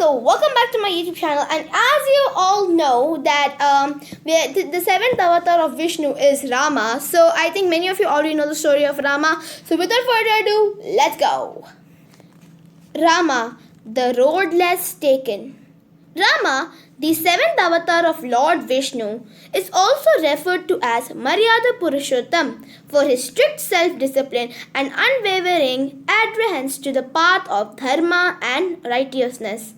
so welcome back to my YouTube channel, and as you all know that the seventh avatar of Vishnu is Rama. So I think many of you already know the story of Rama. So without further ado, let's go. Rama, the road less taken. Rama, the seventh avatar of Lord Vishnu, is also referred to as Maryada Purushottam for his strict self-discipline and unwavering adherence to the path of dharma and righteousness.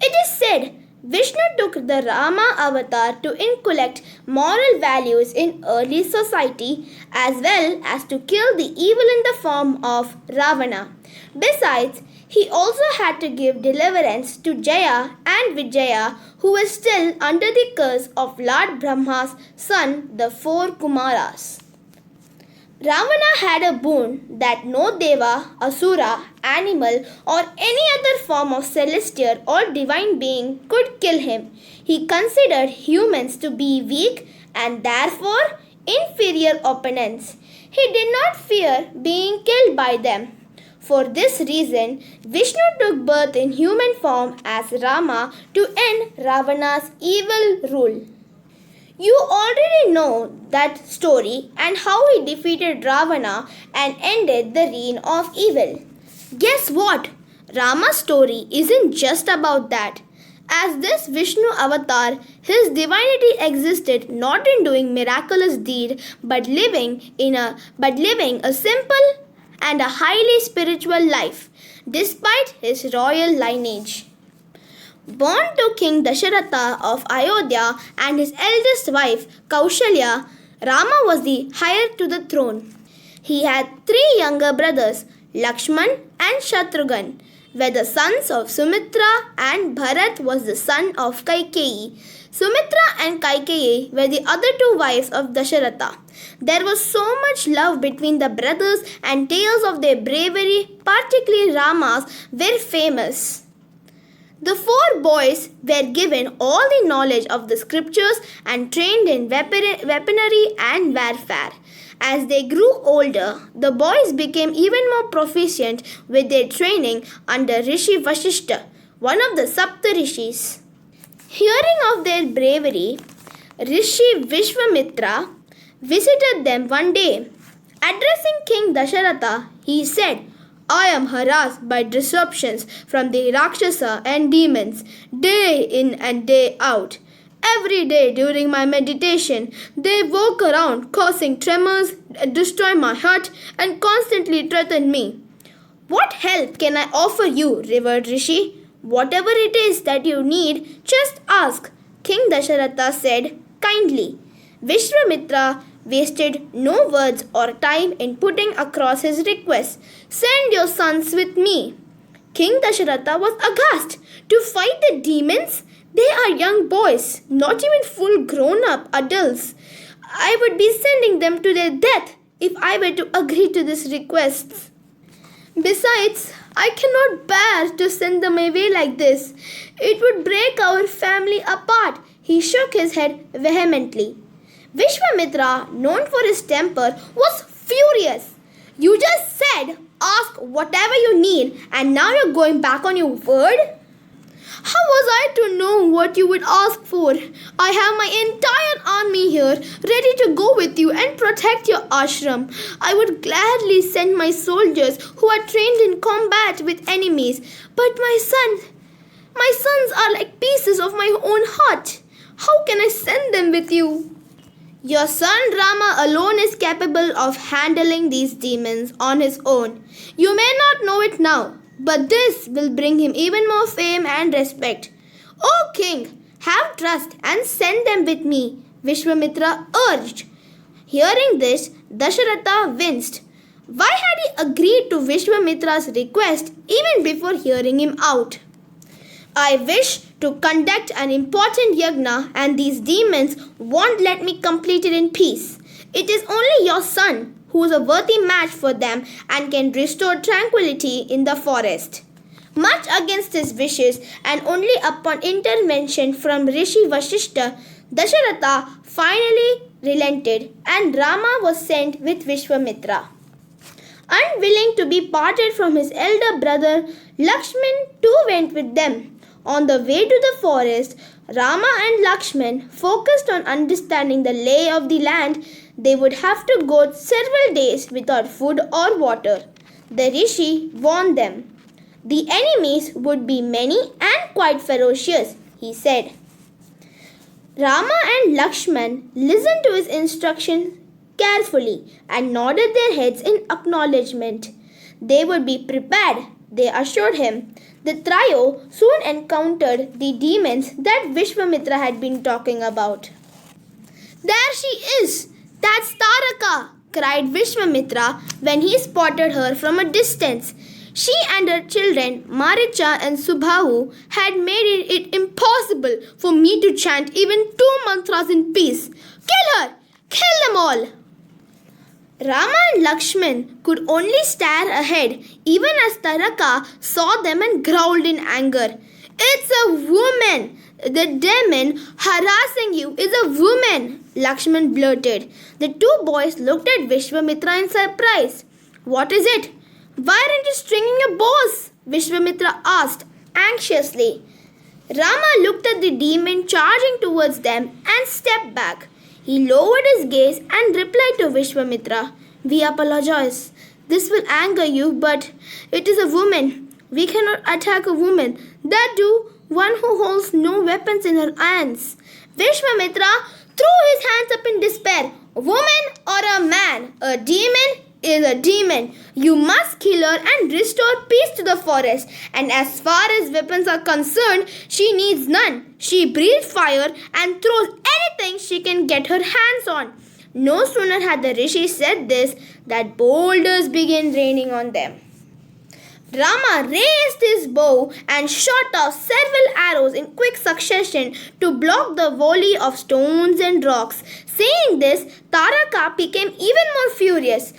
It is said Vishnu took the Rama avatar to inculcate moral values in early society as well as to kill the evil in the form of Ravana. Besides, he also had to give deliverance to Jaya and Vijaya, who were still under the curse of Lord Brahma's son, the four Kumaras. Ravana had a boon that no Deva, Asura, animal or any other form of celestial or divine being could kill him. He considered humans to be weak and therefore inferior opponents. He did not fear being killed by them. For this reason, Vishnu took birth in human form as Rama to end Ravana's evil rule. You already know that story and how he defeated Ravana and ended the reign of evil. Guess what? Rama's story isn't just about that. As this Vishnu avatar, his divinity existed not in doing miraculous deed but living a simple and a highly spiritual life, despite his royal lineage. Born to King Dasavatara of Ayodhya and his eldest wife Kaushalya, Rama was the heir to the throne. He had three younger brothers, Lakshman and Shatrughan, were the sons of Sumitra, and Bharat was the son of Kaikeyi. Sumitra and Kaikeyi were the other two wives of Dasaratha. There was so much love between the brothers, and tales of their bravery, particularly Rama's, were famous. The four boys were given all the knowledge of the scriptures and trained in weaponry and warfare. As they grew older, the boys became even more proficient with their training under Rishi Vashishta, one of the Sapta Rishis. Hearing of their bravery, Rishi Vishwamitra visited them one day. Addressing King Dasaratha, he said, "I am harassed by disruptions from the Rakshasa and demons, day in and day out. Every day during my meditation, they walk around causing tremors, destroy my hut, and constantly threaten me. What help can I offer you, revered Rishi? Whatever it is that you need, just ask," King Dasaratha said kindly. Vishwamitra wasted no words or time in putting across his request. "Send your sons with me." King Dasaratha was aghast. To fight the demons? They are young boys, not even full grown-up adults. I would be sending them to their death if I were to agree to this request. Besides, I cannot bear to send them away like this. It would break our family apart. He shook his head vehemently. Vishwamitra, known for his temper, was furious. "You just said, ask whatever you need, and now you're going back on your word? How was I to know what you would ask for? I have my entire army here, ready to go with you and protect your ashram. I would gladly send my soldiers who are trained in combat with enemies. But my sons are like pieces of my own heart. How can I send them with you?" "Your son Rama alone is capable of handling these demons on his own. You may not know it now, but this will bring him even more fame and respect. O king, have trust and send them with me," Vishwamitra urged. Hearing this, Dasaratha winced. Why had he agreed to Vishwamitra's request even before hearing him out? "I wish to conduct an important yajna, and these demons won't let me complete it in peace. It is only your son who is a worthy match for them and can restore tranquility in the forest." Much against his wishes and only upon intervention from Rishi Vashishta, Dasaratha finally relented and Rama was sent with Vishwamitra. Unwilling to be parted from his elder brother, Lakshman too went with them. On the way to the forest, Rama and Lakshman focused on understanding the lay of the land. They would have to go several days without food or water. The rishi warned them. The enemies would be many and quite ferocious, he said. Rama and Lakshman listened to his instructions carefully and nodded their heads in acknowledgement. They would be prepared, they assured him. The trio soon encountered the demons that Vishwamitra had been talking about. "There she is! That's Taraka!" cried Vishwamitra when he spotted her from a distance. She and her children, Maricha and Subhahu, had made it impossible for me to chant even 2 mantras in peace. "Kill her! Kill them all!" Rama and Lakshman could only stare ahead even as Taraka saw them and growled in anger. "It's a woman! The demon harassing you is a woman!" Lakshman blurted. The 2 boys looked at Vishwamitra in surprise. "What is it? Why aren't you stringing your bows?" Vishwamitra asked anxiously. Rama looked at the demon charging towards them and stepped back. He lowered his gaze and replied to Vishwamitra, "We apologize. This will anger you, but it is a woman. We cannot attack a woman. That too, one who holds no weapons in her hands." Vishwamitra threw his hands up in despair. "A woman or a man? A demon is a demon. You must kill her and restore peace to the forest. And as far as weapons are concerned, she needs none. She breathes fire and throws anything she can get her hands on." No sooner had the rishi said this that boulders began raining on them. Rama raised his bow and shot off several arrows in quick succession to block the volley of stones and rocks. Seeing this, Taraka became even more furious.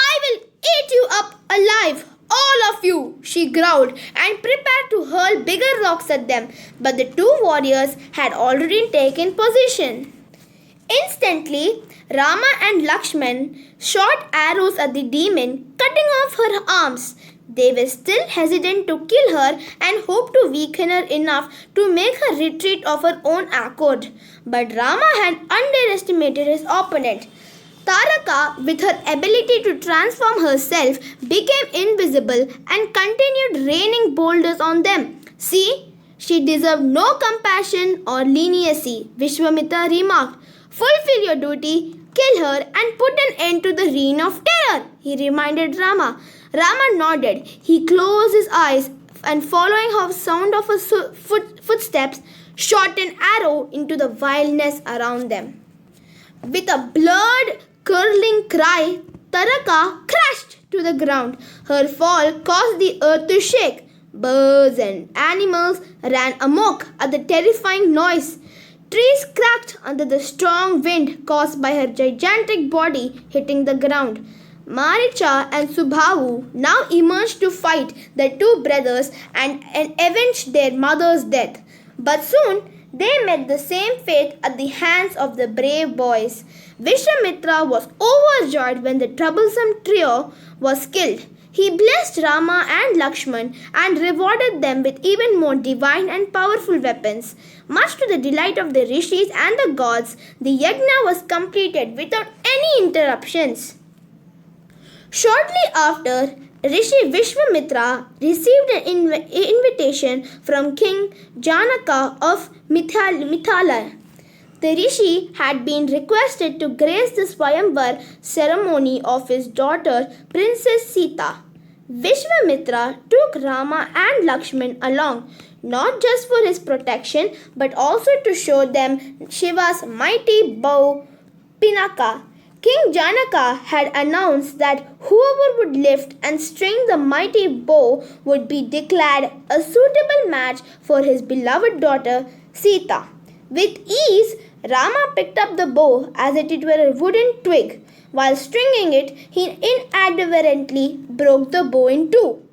"I will eat you up alive, all of you," she growled and prepared to hurl bigger rocks at them. But the 2 warriors had already taken position. Instantly, Rama and Lakshman shot arrows at the demon, cutting off her arms. They were still hesitant to kill her and hoped to weaken her enough to make her retreat of her own accord. But Rama had underestimated his opponent. Taraka, with her ability to transform herself, became invisible and continued raining boulders on them. "See, she deserved no compassion or leniency," Vishwamitra remarked. "Fulfill your duty, kill her and put an end to the reign of terror," he reminded Rama. Rama nodded. He closed his eyes and, following the sound of her footsteps, shot an arrow into the wildness around them. With a blood-curdling cry, Taraka crashed to the ground. Her fall caused the earth to shake. Birds and animals ran amok at the terrifying noise. Trees cracked under the strong wind caused by her gigantic body hitting the ground. Maricha and Subhahu now emerged to fight the 2 brothers and avenge their mother's death. But soon they met the same fate at the hands of the brave boys. Vishwamitra was overjoyed when the troublesome trio was killed. He blessed Rama and Lakshman and rewarded them with even more divine and powerful weapons. Much to the delight of the rishis and the gods, the yajna was completed without any interruptions. Shortly after, Rishi Vishwamitra received an invitation from King Janaka of Mithala. The rishi had been requested to grace the Swayamvar ceremony of his daughter Princess Sita. Vishwamitra took Rama and Lakshman along, not just for his protection but also to show them Shiva's mighty bow Pinaka. King Janaka had announced that whoever would lift and string the mighty bow would be declared a suitable match for his beloved daughter Sita. With ease, Rama picked up the bow as if it were a wooden twig. While stringing it, he inadvertently broke the bow in 2.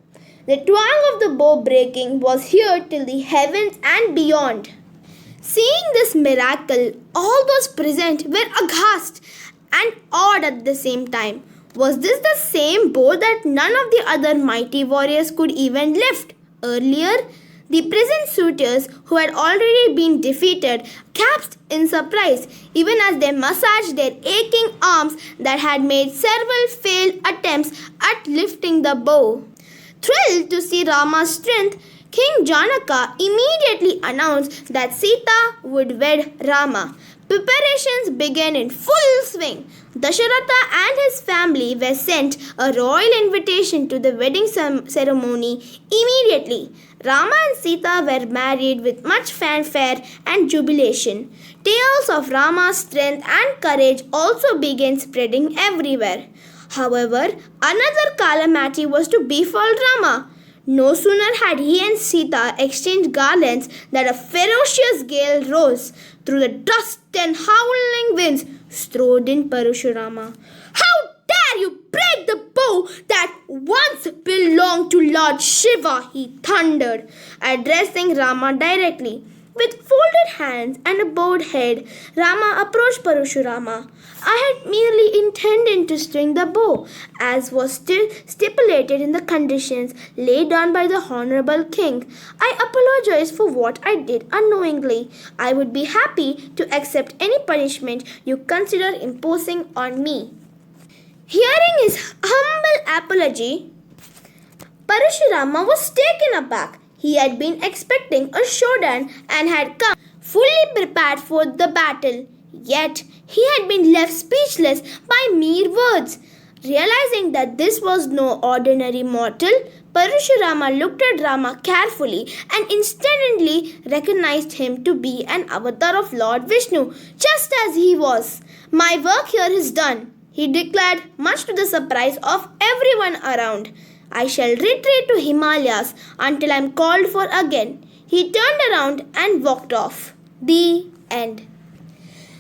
The twang of the bow breaking was heard till the heavens and beyond. Seeing this miracle, all those present were aghast and awed at the same time. Was this the same bow that none of the other mighty warriors could even lift? Earlier, The prison suitors, who had already been defeated, gasped in surprise, even as they massaged their aching arms that had made several failed attempts at lifting the bow. Thrilled to see Rama's strength, King Janaka immediately announced that Sita would wed Rama. Preparations began in full swing. Dasharatha and his family were sent a royal invitation to the wedding ceremony immediately. Rama and Sita were married with much fanfare and jubilation. Tales of Rama's strength and courage also began spreading everywhere. However, another calamity was to befall Rama. No sooner had he and Sita exchanged garlands than a ferocious gale rose through the dust and howling winds strode in Parashurama. How dare you break the bow that once belonged to Lord Shiva, he thundered, addressing Rama directly. With folded hands and a bowed head, Rama approached Parashurama. I had merely intended to string the bow, as was still stipulated in the conditions laid down by the Honorable King. I apologize for what I did unknowingly. I would be happy to accept any punishment you consider imposing on me. Hearing his humble apology, Parashurama was taken aback. He had been expecting a showdown and had come fully prepared for the battle. Yet he had been left speechless by mere words. Realizing that this was no ordinary mortal, Parashurama looked at Rama carefully and instantly recognized him to be an avatar of Lord Vishnu, just as he was. My work here is done, he declared, much to the surprise of everyone around. I shall retreat to Himalayas until I am called for again. He turned around and walked off. The end.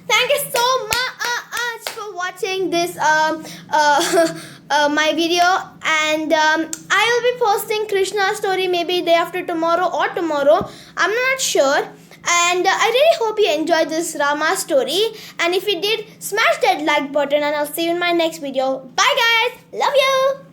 Thank you so much for watching this my video, and I will be posting Krishna's story maybe day after tomorrow or tomorrow. I'm not sure. And I really hope you enjoyed this Rama story. And if you did, smash that like button, and I'll see you in my next video. Bye guys. Love you.